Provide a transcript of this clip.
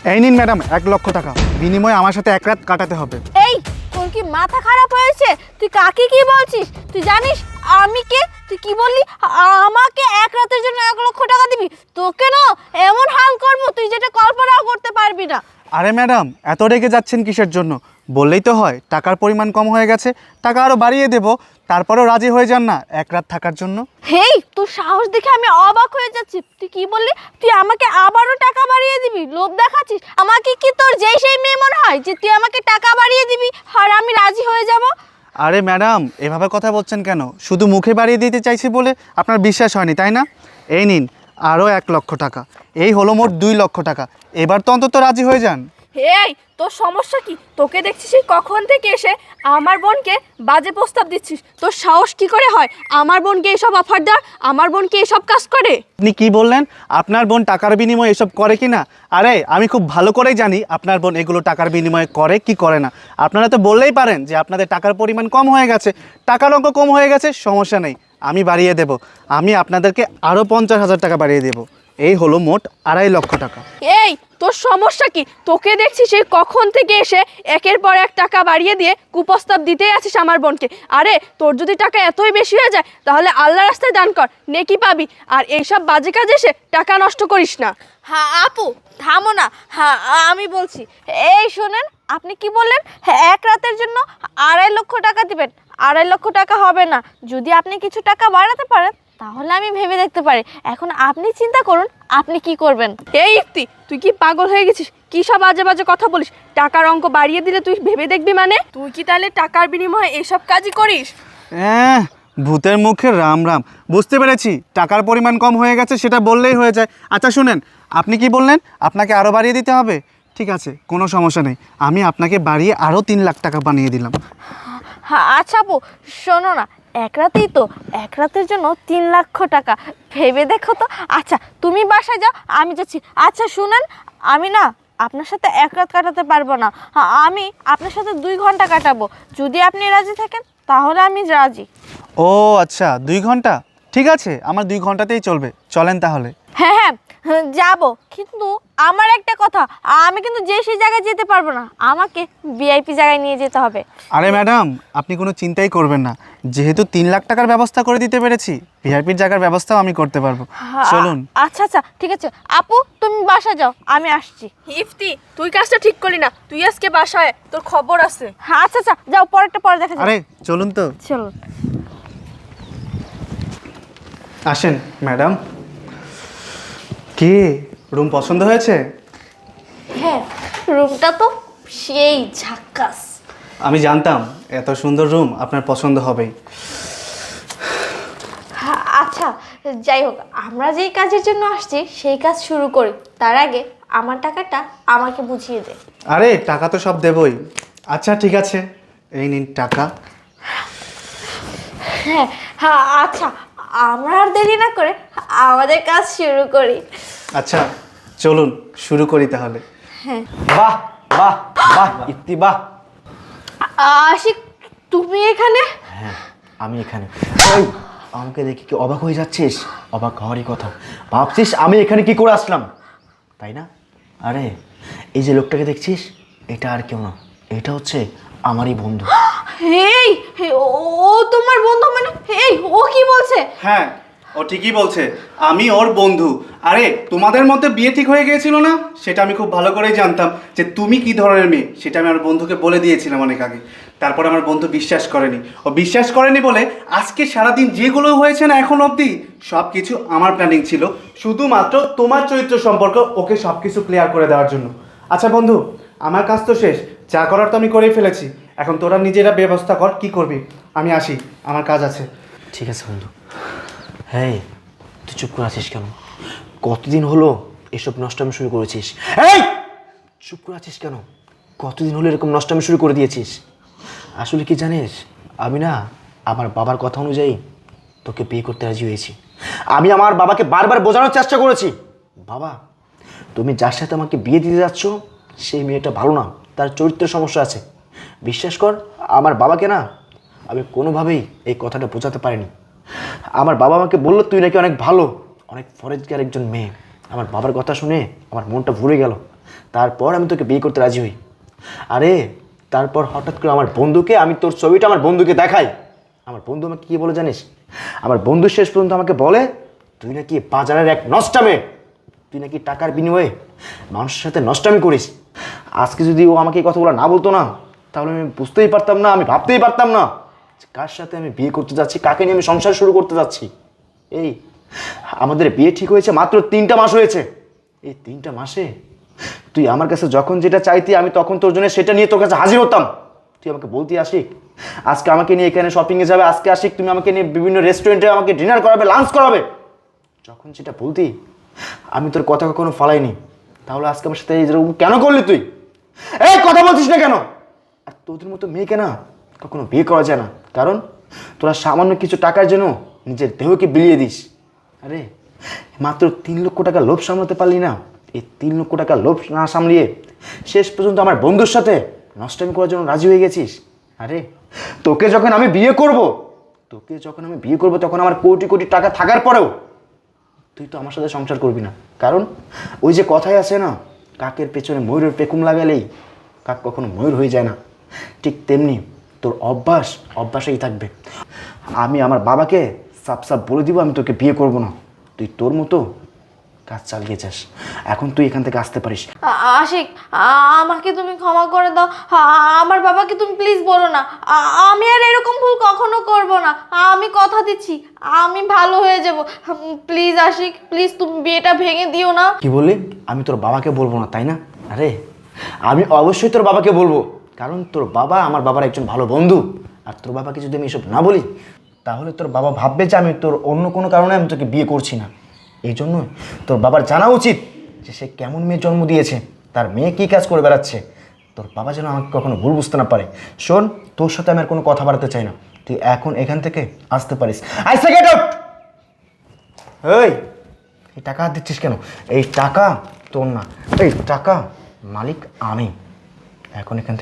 এই নিন ম্যাডাম 1,00,000 টাকা, বিনিময়ে আমার সাথে এক রাত কাটাতে হবে। এই তোর কি মাথা খারাপ হয়েছে? তুই কাকে কি বলছিস? তুই জানিস আমি কে? তুই কি বললি? আমাকে এক রাতের জন্য 1,00,000 টাকা দিবি? তোকে না এমন হাল করবো তুই যেটা কল্পনাও করতে পারবি না। আরে ম্যাডাম, এত রেগে যাচ্ছেন কিসের জন্য? বললেই তো হয় টাকার পরিমাণ কম হয়ে গেছে, টাকা আরও বাড়িয়ে দেব, তারপরেও রাজি হয়ে যান না এক রাত থাকার জন্য? হেই, তোর সাহস দেখে আমি অবাক হয়ে যাচ্ছি। তুই কি বললি? তুই আমাকে আবারও টাকা বাড়িয়ে দিবি? লোভ দেখাচ্ছিস? আমাকে কি তোর যেই সেই মেয়ে মনে হয় যে তুই আমাকে টাকা বাড়িয়ে দিবি আর আমি রাজি হয়ে যাব? আরে ম্যাডাম, এভাবে কথা বলছেন কেন? শুধু মুখে বাড়িয়ে দিতে চাইছি বলে আপনার বিশ্বাস হয়নি, তাই না? এই নিন আরও 1,00,000 টাকা, এই হলো মোট 2,00,000 টাকা। এবার তো অন্তত রাজি হয়ে যান। এই তোর সমস্যা কি? তোকে দেখছি সেই কখন থেকে এসে আমার বোনকে বাজে প্রস্তাব দিচ্ছিস। তোর সাহস কি করে হয় আমার বোনকে এসব অফার দেওয়ার, আমার বোনকে এসব কাজ করে? আপনি কি বললেন? আপনার বোন টাকার বিনিময়ে এসব করে কি না? আরে আমি খুব ভালো করেই জানি আপনার বোন এগুলো টাকার বিনিময়ে করে কি করে না। আপনারা তো বললেই পারেন যে আপনাদের টাকার পরিমাণ কম হয়ে গেছে, টাকার অঙ্ক কম হয়ে গেছে, সমস্যা নেই, আমি বাড়িয়ে দেব। আমি আপনাদেরকে আরও 50,000 টাকা বাড়িয়ে দেব। এই হলো মোট 2,50,000 টাকা। এই তোর সমস্যা কি? তোকে দেখছি সেই কখন থেকে এসে একের পর এক টাকা বাড়িয়ে দিয়ে কুপ্রস্তাব দিতেই আছিস আমার বোনকে। আরে তোর যদি টাকা এতই বেশি হয়ে যায় তাহলে আল্লাহ রাস্তায় দান কর, নেকি পাবি। আর এইসব বাজে কাজে এসে টাকা নষ্ট করিস না। হ্যাঁ আপু, থামো না। হ্যাঁ আমি বলছি। এই শোনেন, আপনি কি বললেন? হ্যাঁ, এক রাতের জন্য 2,50,000 টাকা দিবেন? 2,50,000 টাকা হবে না। যদি আপনি কিছু টাকা বাড়াতে পারেন তাহলে আমি ভেবে দেখতে পারি। এখন আপনি চিন্তা করুন আপনি কি করবেন। এই ইফতি, তুই কি পাগল হয়ে গেছিস? কি সব বাজে বাজে কথা বলিস? টাকার অঙ্ক বাড়িয়ে দিলে তুই ভেবে দেখবি মানে? তুই কি তাহলে টাকার বিনিময়ে এসব কাজই করিস? ভূতের মুখে রাম রাম। বুঝতে পেরেছি, টাকার পরিমাণ কম হয়ে গেছে সেটা বললেই হয়ে যায়। আচ্ছা শুনেন, আপনি কি বললেন আপনাকে আরও বাড়িয়ে দিতে হবে? ঠিক আছে, কোনো সমস্যা নেই, আমি আপনাকে বাড়িয়ে আরও 3,00,000 টাকা বানিয়ে দিলাম। হ্যাঁ আচ্ছা আপু, শোনো না, এক রাতেই তো, এক রাতের জন্য 3,00,000 টাকা, ভেবে দেখো তো। আচ্ছা তুমি বাসায় যাও, আমি যাচ্ছি। আচ্ছা শুনেন, আমি না আপনার সাথে এক রাত কাটাতে পারবো না। আমি আপনার সাথে 2 ঘন্টা কাটাবো। যদি আপনি রাজি থাকেন তাহলে আমি রাজি। ও আচ্ছা, 2 ঘন্টা? ঠিক আছে, আমার 2 ঘন্টাতেই চলবে, চলেন তাহলে। হ্যাঁ হ্যাঁ যাবো, কিন্তু আমার একটা কথা, আমি কিন্তু যে সেই জায়গায় যেতে পারবো না, আমাকে ভিআইপি জায়গায় নিয়ে যেতে হবে। আরে ম্যাডাম, আপনি কোনো চিন্তাই করবেন না, যেহেতু 3,00,000 টাকার ব্যবস্থা করে দিতে পেরেছি, ভিআইপির জায়গার ব্যবস্থাও আমি করতে পারবো। চলুন। আচ্ছা আচ্ছা ঠিক আছে আপু, তুমি বাসা যাও, আমি আসছি। ইফতি, তুই কাজটা ঠিক করলি না। তুই আজকে বাসায়, তোর খবর আছে। হ্যাঁ আচ্ছা আচ্ছা যাও, পরেরটা পরে দেখা যাবে। আরে চলুন তো। চলুন। আসেন ম্যাডাম। কি রুম পছন্দ হয়েছে? হ্যাঁ, রুমটা তো সেই ঝাক্কাস। আমি জানতাম এত সুন্দর রুম আপনার পছন্দ হবেই। আচ্ছা যাই হোক, আমরা যেই কাজের জন্য আসছি সেই কাজ শুরু করি, তার আগে আমার টাকাটা আমাকে বুঝিয়ে দে। আরে টাকা তো সব দেবই। আচ্ছা ঠিক আছে, এই নিন টাকা। হ্যাঁ হ্যাঁ আচ্ছা, আমরা আর দেরি না করে আমাদের কাজ শুরু করি। আচ্ছা চলুন শুরু করি তাহলে। হ্যাঁ। বাহ বাহ বাহ ইফতি বাহ। আশিক, তুমি এখানে? হ্যাঁ আমি এখানে। এই, আমাকে দেখে কি অবাক হয়ে যাচ্ছিস? অবাক হওয়ারই কথা। ভাবছিস আমি এখানে কি করে আসলাম, তাই না? আরে এই যে লোকটাকে দেখছিস, এটা আর কেউ না, এটা হচ্ছে আমারই বন্ধু। এই ও তোমার বন্ধু মানে? এই ও কি বলছে? হ্যাঁ, ও ঠিকই বলছে, আমি ওর বন্ধু। আরে তোমাদের মধ্যে বিয়ে ঠিক হয়ে গিয়েছিল না? সেটা আমি খুব ভালো করেই জানতাম যে তুমি কি ধরনের মেয়ে, সেটা আমি আমার বন্ধুকে বলে দিয়েছিলাম অনেক আগে। তারপর আমার বন্ধু বিশ্বাস করেনি, ও বিশ্বাস করেনি বলে আজকে সারাদিন যেগুলো হয়েছে না এখন অবধি, সব কিছু আমার প্ল্যানিং ছিল, শুধুমাত্র তোমার চরিত্র সম্পর্ক ওকে সব কিছু ক্লিয়ার করে দেওয়ার জন্য। আচ্ছা বন্ধু, আমার কাজ তো শেষ, যা করার তো আমি করেই ফেলেছি, এখন তোরা নিজেরা ব্যবস্থা কর কি করবি। আমি আসি, আমার কাজ আছে। ঠিক আছে বন্ধু। হ্যাঁ, তুই চুপ করে আছিস কেন? কতদিন হলো এসব নষ্টামি শুরু করেছিস? এই, চুপ করে আছিস কেন? কতদিন হলো এরকম নষ্টামি শুরু করে দিয়েছিস? আসলে কি জানিস, আমি না আমার বাবার কথা অনুযায়ী তোকে বিয়ে করতে রাজি হয়েছি। আমি আমার বাবাকে বারবার বোঝানোর চেষ্টা করেছি, বাবা তুমি যার সাথে আমাকে বিয়ে দিতে যাচ্ছ সেই মেয়েটা ভালো না, তার চরিত্রের সমস্যা আছে। বিশ্বাস কর, আমার বাবাকে না আমি কোনোভাবেই এই কথাটা বোঝাতে পারিনি। আমার বাবা আমাকে বললো তুই নাকি অনেক ভালো, অনেক ফরেজগার একজন মেয়ে। আমার বাবার কথা শুনে আমার মনটা ভরে গেল। তারপর আমি তোকে বিয়ে করতে রাজি হই। আরে তারপর হঠাৎ করে আমার বন্ধুকে, আমি তোর ছবিটা আমার বন্ধুকে দেখাই। আমার বন্ধু আমাকে কী বলে জানিস? আমার বন্ধু শেষ পর্যন্ত আমাকে বলে তুই নাকি বাজারের এক নষ্টামে, তুই নাকি টাকার বিনিময়ে মানুষের সাথে নষ্টামি করিস। আজকে যদি ও আমাকে এই কথাগুলো না বলতো না, তাহলে আমি বুঝতেই পারতাম না, আমি ভাবতেই পারতাম না যে কার সাথে আমি বিয়ে করতে যাচ্ছি, কাকে নিয়ে আমি সংসার শুরু করতে যাচ্ছি। এই আমাদের বিয়ে ঠিক হয়েছে মাত্র 3টা মাস হয়েছে। এই 3টা মাসে তুই আমার কাছে যখন যেটা চাইতি আমি তখন তোর জন্য সেটা নিয়ে তোর কাছে হাজির হতাম। তুই আমাকে বলতি আশিক আজকে আমাকে নিয়ে এখানে শপিংয়ে যাবে, আজকে আশিক তুমি আমাকে নিয়ে বিভিন্ন রেস্টুরেন্টে আমাকে ডিনার করাবে, লাঞ্চ করাবে। যখন যেটা বলতি আমি তোর কথা কখনো ফালাইনি। তাহলে আজকে আমার সাথে এরকম কেন করলি তুই? এই কথা বলছিস না কেন? আর তোদের মতো মেয়েকে না কখনো বিয়ে করা যায় না, কারণ তোরা সামান্য কিছু টাকার জন্য নিজের দেহকে বিলিয়ে দিস। আরে মাত্র 3 লক্ষ টাকা লোভ সামলাতে পারলি না? এই 3 লক্ষ টাকা লোভ না সামলিয়ে শেষ পর্যন্ত আমার বন্ধুর সাথে নষ্টামি করার জন্য রাজি হয়ে গেছিস। আরে তোকে যখন আমি বিয়ে করব তখন আমার কোটি কোটি টাকা থাকার পরেও তুই তো আমার সাথে সংসার করবি না, কারণ ওই যে কথাই আছে না, কাকের পেছনে ময়ূরের পেখম লাগালেই কাক কখনো ময়ূর হয়ে যায় না। ঠিক তেমনি তোর অভ্যাসেই থাকবে। আমি আমার বাবাকে সাপ সাপ বলে দিব আমি তোকে বিয়ে করব না। তুই তোর মতো কাজ চালিয়ে যাস। এখন তুই এখান থেকে আসতে পারিস। আশিক, আমাকে তুমি ক্ষমা করে দাও। আমার বাবাকে তুমি প্লিজ বলো না। আমি আর এরকম ভুল কখনো করব না। আমি কথা দিচ্ছি আমি ভালো হয়ে যাব। প্লিজ আশিক, প্লিজ তুমি বিয়েটা ভেঙে দিও না। কি বললি? আমি তোর বাবাকে বলবো না, তাই না? আরে আমি অবশ্যই তোর বাবাকে বলবো, কারণ তোর বাবা আমার বাবার একজন ভালো বন্ধু। আর তোর বাবাকে যদি আমি এসব না বলি তাহলে তোর বাবা ভাববে যে আমি তোর অন্য কোনো কারণে আমি তোকে বিয়ে করছি না। এই জন্য তোর বাবার জানা উচিত যে সে কেমন মেয়ে জন্ম দিয়েছে, তার মেয়ে কী কাজ করে বেড়াচ্ছে। তোর বাবা যেন আমাকে কখনো ভুল বুঝতে না পারে। শোন, তোর সাথে আমি আর কোনো কথা বাড়াতে চাই না। তুই এখন এখান থেকে আসতে পারিস। I say get out. এই টাকা হাত দিচ্ছিস কেন? এই টাকা তোর না, এই টাকা মালিক আমি। এখন এখান থেকে